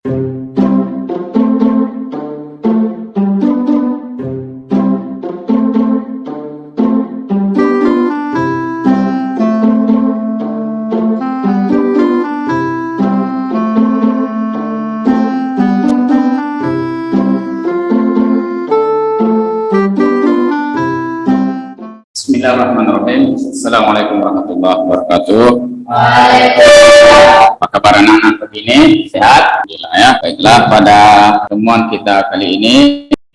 Bismillahirrahmanirrahim. Assalamualaikum warahmatullahi wabarakatuh. Waalaikumsalam. Apa kabar anak-anak begini? Sehat? Alhamdulillah ya. Baiklah, pada pertemuan kita kali ini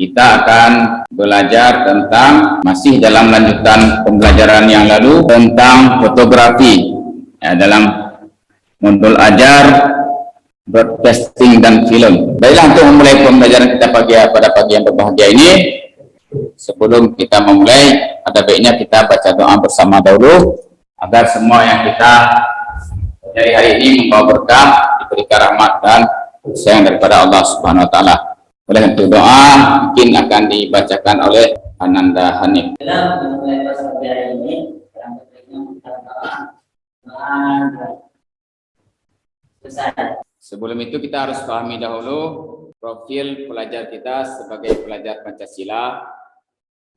kita akan belajar tentang, masih dalam lanjutan pembelajaran yang lalu, tentang fotografi ya, dalam modul ajar broadcasting dan film. Baiklah, untuk memulai pembelajaran kita pada pagi yang berbahagia ini, sebelum kita memulai, ada baiknya kita baca doa bersama dahulu agar semua yang kita dari hari ini membawa berkah, diberikan rahmat dan sayang daripada Allah Subhanahu wa taala. Oleh itu doa mungkin akan dibacakan oleh Ananda Hanif. Dalam memulai kelas hari ini, yang pentingnya kita selesai. Sebelum itu kita harus pahami dahulu profil pelajar kita sebagai pelajar Pancasila.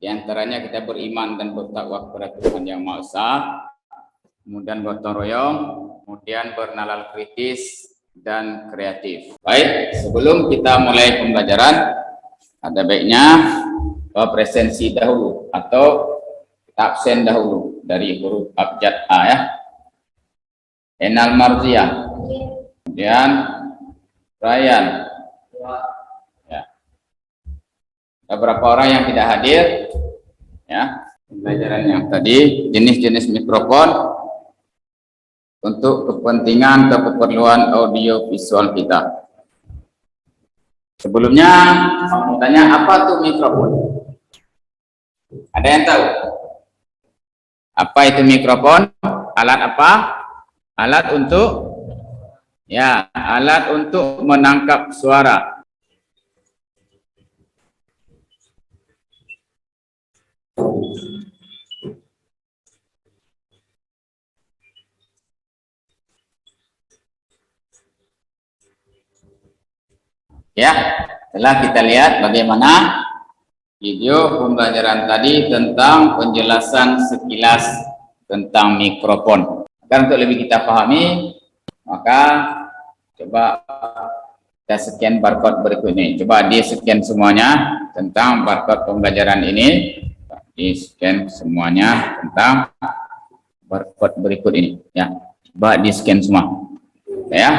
Di antaranya kita beriman dan bertakwa kepada Tuhan Yang Maha Esa, kemudian gotong royong, kemudian bernalar kritis dan kreatif. Baik, sebelum kita mulai pembelajaran, ada baiknya presensi dahulu atau kita absen dahulu dari huruf abjad A ya. Enal Marzia, kemudian Ryan. Ya. Ada berapa orang yang tidak hadir? Ya, pembelajaran yang tadi, jenis-jenis mikrofon untuk kepentingan atau keperluan audio visual kita. Sebelumnya, saya mau tanya, apa tuh mikrofon? Ada yang tahu? Apa itu mikrofon? Alat apa? Alat untuk, ya, alat untuk menangkap suara. Ya, setelah kita lihat bagaimana video pembelajaran tadi tentang penjelasan sekilas tentang mikrofon. Agar untuk lebih kita pahami, maka coba kita scan barcode berikut ini. Coba di scan semuanya tentang barcode pembelajaran ini. Di scan semuanya tentang barcode berikut ini. Ya, coba di scan semua. Ya.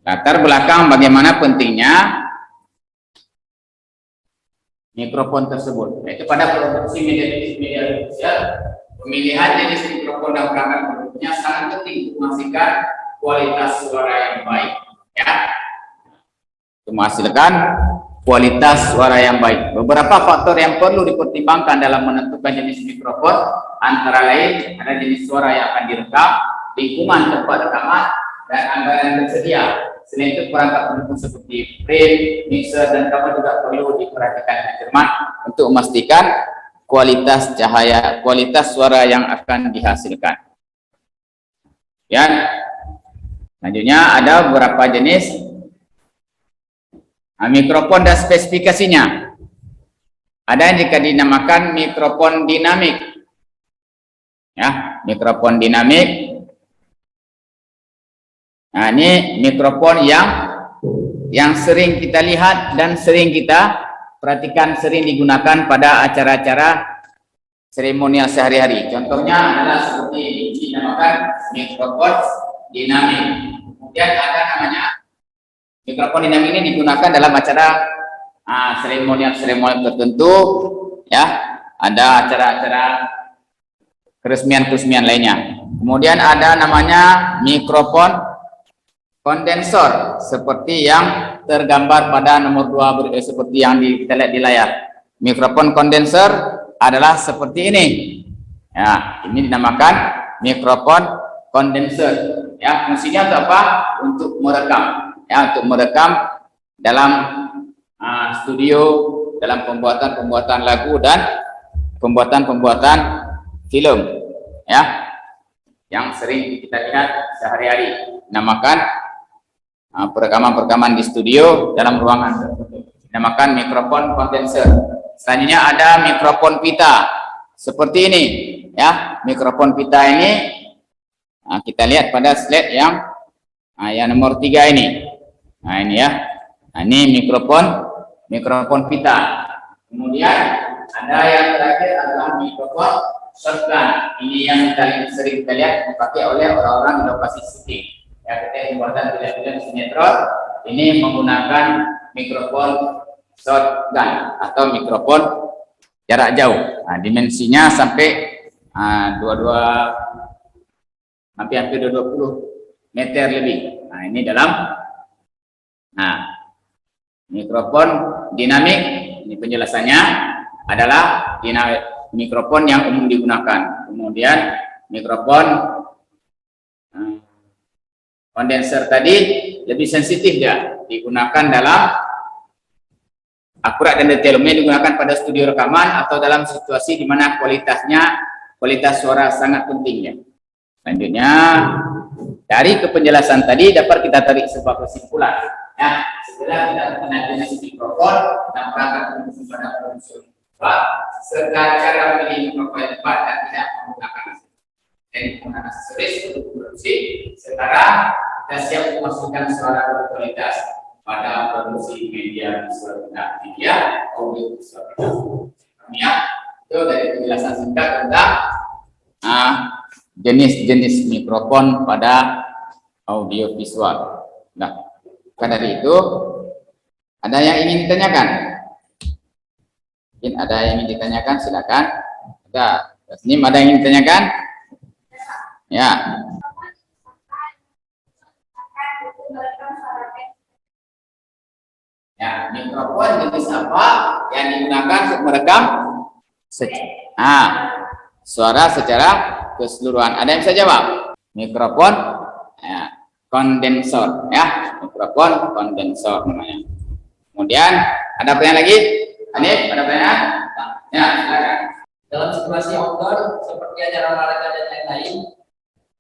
Latar belakang bagaimana pentingnya mikrofon tersebut, yaitu pada produksi media sosial, pemilihan jenis mikrofon dan perangkat produknya sangat penting untuk memastikan kualitas suara yang baik. Ya, untuk menghasilkan kualitas suara yang baik. Beberapa faktor yang perlu dipertimbangkan dalam menentukan jenis mikrofon, antara lain ada jenis suara yang akan direkam, lingkungan tempat rekaman, dan anggaran yang tersedia. Selain itu, perangkat pendukung seperti frame, mixer, dan cover juga perlu diperhatikan dengan cermat untuk memastikan kualitas cahaya, kualitas suara yang akan dihasilkan. Ya, selanjutnya ada beberapa jenis mikrofon dan spesifikasinya. Ada yang jika dinamakan mikrofon dinamik. Ya, mikrofon dinamik. Nah, ini mikrofon yang sering kita lihat dan sering kita perhatikan, sering digunakan pada acara-acara seremonial sehari-hari. Contohnya adalah seperti ini, dinamakan mikrofon dinamik. Kemudian ada namanya mikrofon dinamik ini digunakan dalam acara seremonial tertentu, ya. Ada acara-acara keresmian lainnya. Kemudian ada namanya mikrofon kondensor, seperti yang tergambar pada nomor 2, seperti yang kita lihat di layar. Mikrofon kondensor adalah seperti ini. Ya, ini dinamakan mikrofon kondensor. Ya, fungsinya untuk apa? Untuk merekam. Ya, untuk merekam dalam studio, dalam pembuatan lagu dan pembuatan film. Ya, yang sering kita lihat sehari-hari. Namakan perekaman-perekaman di studio dalam ruangan tertutup. Dinamakan mikrofon kondenser. Selanjutnya ada mikrofon pita seperti ini, ya. Mikrofon pita ini kita lihat pada slide yang nomor 3 ini. Nah ini ya. Nah, ini mikrofon pita. Kemudian ada yang terakhir adalah mikrofon shotgun. Ini yang sering kita lihat dipakai oleh orang-orang di lokasi syuting. Ya, kita pembuatan film-film sinetron ini menggunakan mikrofon shotgun atau mikrofon jarak jauh. Nah, dimensinya sampai hampir 20 meter lebih. Nah, ini dalam mikrofon dinamik. Ini penjelasannya adalah mikrofon yang umum digunakan. Kemudian mikrofon kondenser tadi lebih sensitif ya, digunakan dalam akurat dan detail, digunakan pada studio rekaman atau dalam situasi di mana kualitas suara sangat penting ya. Selanjutnya dari kepenjelasan tadi dapat kita tarik sebuah kesimpulan ya. Setelah kita mengenal jenis mikrofon dan perangkat produksi pada produksi serta cara memilih mikrofon yang tepat dan tidak menggunakan aksesoris untuk produksi, sekarang kita siap memasukkan suara berkualitas pada produksi media visual media audio visual. Ya, itu dari penjelasan singkat tentang jenis-jenis mikrofon pada audio visual. Nah, karena dari itu ada yang ingin ditanyakan? Mungkin ada yang ingin ditanyakan, silakan. Ada, Tasnim, ada yang ingin ditanyakan? Ya. Ya, mikrofon jenis apa yang digunakan untuk merekam suara secara keseluruhan? Ada yang bisa jawab? Mikrofon kondensor, ya, mikrofon kondensor namanya. Kemudian ada pertanyaan lagi? Anif, ada pertanyaan? Ya, silakan. Dalam situasi outdoor seperti acara olahraga dan lain-lain,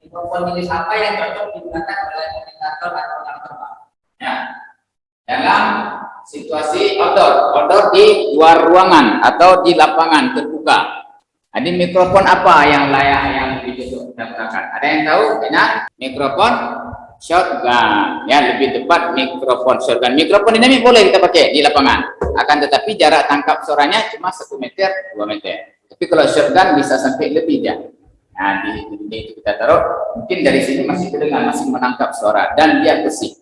mikrofon jenis apa yang cocok digunakan oleh komentator atau orang terbang? Ya, dalam situasi outdoor di luar ruangan atau di lapangan terbuka. Ada mikrofon apa yang layak yang digunakan? Ada yang tahu? Enak? Mikrofon shotgun, ya, lebih tepat mikrofon shotgun. Mikrofon dinamik boleh kita pakai di lapangan, akan tetapi jarak tangkap suaranya cuma 1 meter, 2 meter. Tapi kalau shotgun bisa sampai lebih ya. Nah, di itu kita taruh, mungkin dari sini masih terdengar, masih menangkap suara dan dia bersih.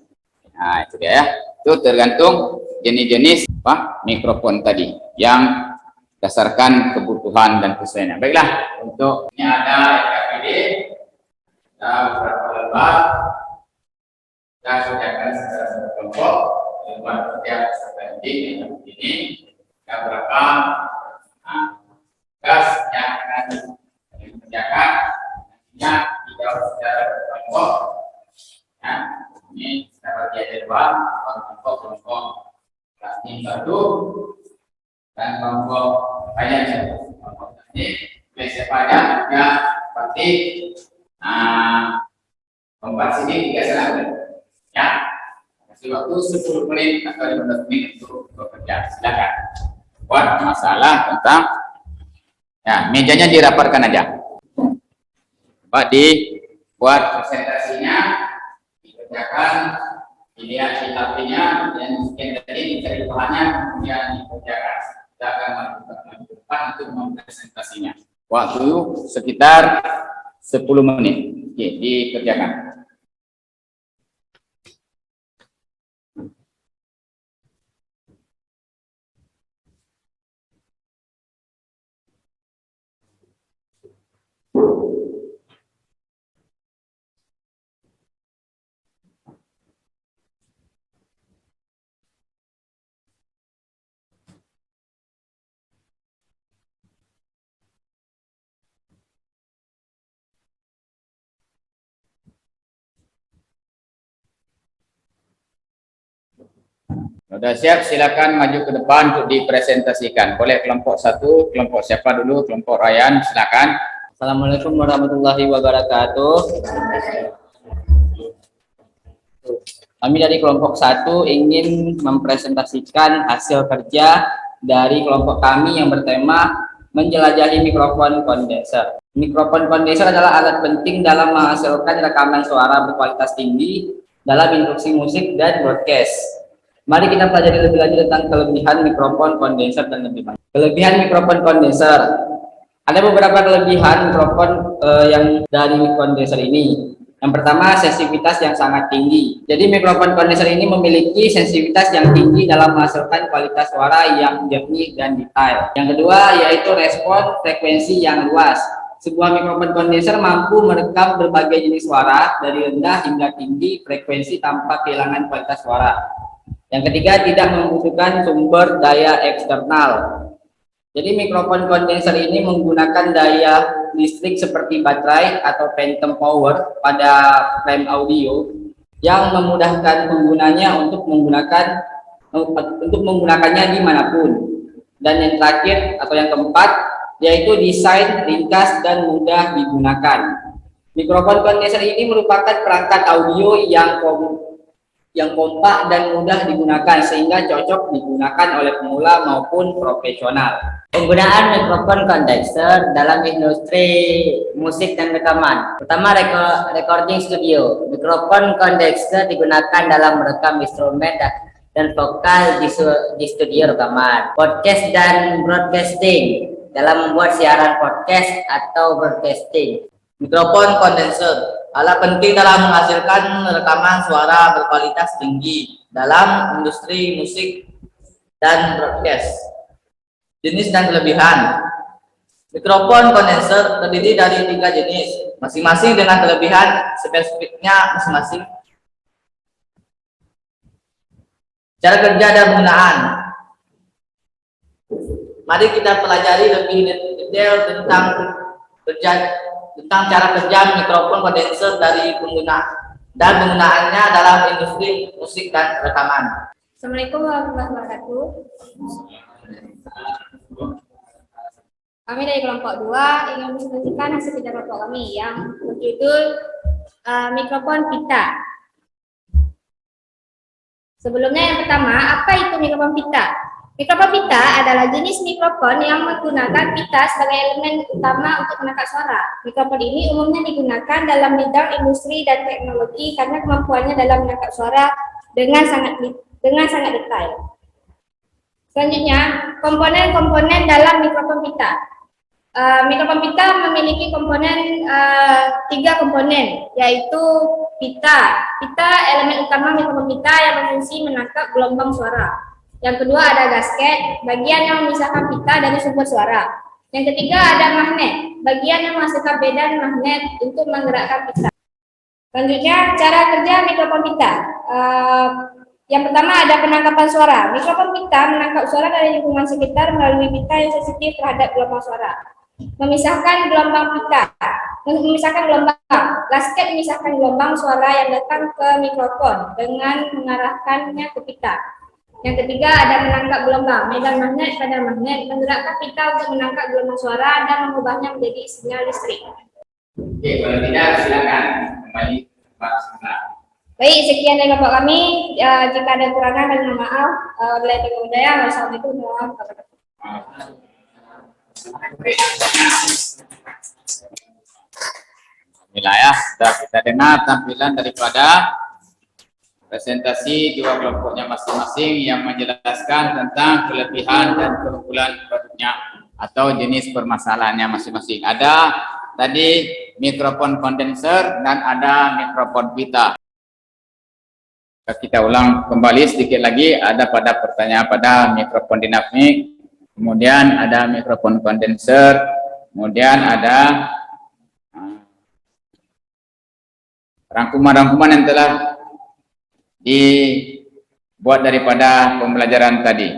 Nah, itu dia ya. Itu tergantung jenis-jenis mikrofon tadi yang berdasarkan kebutuhan dan kesesuaiannya. Baiklah, untuk ini ada RKPD, ada beberapa lembar. Kita kerjakan secara kelompok, lembar kerja seperti ini. Kita berapa tugas yang akan dikerjakan, nantinya dijawab secara kelompok. Ya, ini kita bagi ada 2 kelompok kelas ini 1 dan kelompok lainnya 1. Kelompok ini biasa pada ya seperti kelompok sini 3 setengah menit. Ya, kasih waktu 10 menit atau 15 menit untuk bekerja. Silakan buat masalah tentang ya, mejanya dirapatkan aja. Coba dibuat presentasinya, dikerjakan, dilihat di HP-nya, dan mungkin tadi dicari bahannya, kemudian dikerjakan. Kita akan melakukan depan untuk mempresentasinya. Waktu sekitar 10 menit. Oke, dikerjakan. Sudah siap, silakan maju ke depan untuk dipresentasikan. Boleh kelompok 1, kelompok siapa dulu? Kelompok Ryan, silakan. Assalamualaikum warahmatullahi wabarakatuh. Kami dari kelompok 1 ingin mempresentasikan hasil kerja dari kelompok kami yang bertema menjelajahi mikrofon kondenser. Mikrofon kondenser adalah alat penting dalam menghasilkan rekaman suara berkualitas tinggi dalam induksi musik dan broadcast. Mari kita pelajari lebih lanjut tentang kelebihan mikrofon kondenser dan lebih banyak. Kelebihan mikrofon kondenser. Ada beberapa kelebihan mikrofon yang dari kondenser ini. Yang pertama, sensitivitas yang sangat tinggi. Jadi mikrofon kondenser ini memiliki sensitivitas yang tinggi dalam menghasilkan kualitas suara yang jernih dan detail. Yang kedua, yaitu respon frekuensi yang luas. Sebuah mikrofon kondenser mampu merekam berbagai jenis suara dari rendah hingga tinggi frekuensi tanpa kehilangan kualitas suara. Yang ketiga, tidak membutuhkan sumber daya eksternal. Jadi mikrofon kondenser ini menggunakan daya listrik seperti baterai atau phantom power pada frame audio yang memudahkan penggunanya untuk menggunakannya dimanapun. Dan yang terakhir atau yang keempat yaitu desain ringkas dan mudah digunakan. Mikrofon kondenser ini merupakan perangkat audio yang kompak dan mudah digunakan sehingga cocok digunakan oleh pemula maupun profesional. Penggunaan mikrofon kondenser dalam industri musik dan rekaman. Pertama, recording studio. Mikrofon kondenser digunakan dalam merekam instrumen dan vokal di studio rekaman. Podcast dan broadcasting dalam membuat siaran podcast atau broadcasting. Mikrofon kondenser alat penting dalam menghasilkan rekaman suara berkualitas tinggi dalam industri musik dan broadcast. Jenis dan kelebihan. Mikrofon kondenser terdiri dari 3 jenis, masing-masing dengan kelebihan spesifiknya masing-masing. Cara kerja dan penggunaan. Mari kita pelajari lebih detail tentang cara kerja mikrofon kondenser dari pengguna dan penggunaannya dalam industri musik dan rekaman. Assalamualaikum warahmatullahi wabarakatuh. Kami dari kelompok 2 ingin mempresentasikan hasil kerja kelompok kami yang berjudul mikrofon pita. Sebelumnya yang pertama, apa itu mikrofon pita? Mikrofon pita adalah jenis mikrofon yang menggunakan pita sebagai elemen utama untuk menangkap suara. Mikrofon ini umumnya digunakan dalam bidang industri dan teknologi karena kemampuannya dalam menangkap suara dengan sangat detail. Selanjutnya, komponen-komponen dalam mikrofon pita. Mikrofon pita memiliki komponen 3 komponen, yaitu pita. Pita elemen utama mikrofon pita yang berfungsi menangkap gelombang suara. Yang kedua ada gasket, bagian yang memisahkan pita dari sumber suara. Yang ketiga ada magnet, bagian yang menghasilkan medan magnet untuk menggerakkan pita. Selanjutnya cara kerja mikrofon pita. Yang pertama ada penangkapan suara. Mikrofon pita menangkap suara dari lingkungan sekitar melalui pita yang sensitif terhadap gelombang suara. Memisahkan gelombang pita. Memisahkan gelombang. Gasket memisahkan gelombang suara yang datang ke mikrofon dengan mengarahkannya ke pita. Yang ketiga ada menangkap gelombang. Medan magnet pada magnet menggerakkan pita untuk menangkap gelombang suara dan mengubahnya menjadi sinyal listrik. Oke, kalau tidak silakan kembali ke tempat semula. Baik, sekian dari kelompok kami. Jika ada kekurangan, kami mohon maaf. Wassalamualaikum warahmatullahi wabarakatuh. Alhamdulillah ya, sudah kita dengar tampilan daripada presentasi 2 kelompoknya masing-masing yang menjelaskan tentang kelebihan dan keunggulan produknya atau jenis permasalahannya masing-masing. Ada tadi mikrofon kondenser dan ada mikrofon pita. Kita ulang kembali sedikit lagi, ada pada pertanyaan pada mikrofon dinamik, kemudian ada mikrofon kondenser, kemudian ada rangkuman-rangkuman yang telah dibuat daripada pembelajaran tadi.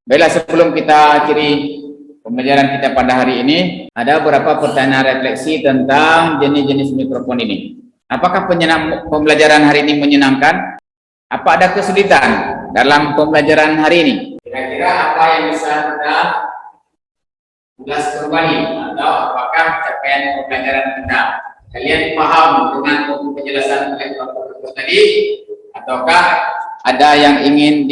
Baiklah, sebelum kita akhiri pembelajaran kita pada hari ini, ada beberapa pertanyaan refleksi tentang jenis-jenis mikrofon ini. Apakah pembelajaran hari ini menyenangkan? Apa ada kesulitan dalam pembelajaran hari ini? Kira-kira apa yang bisa kita ulas kembali, atau apakah capaian pembelajaran kita kalian paham dengan penjelasan oleh kelompok tadi? Ataukah ada yang ingin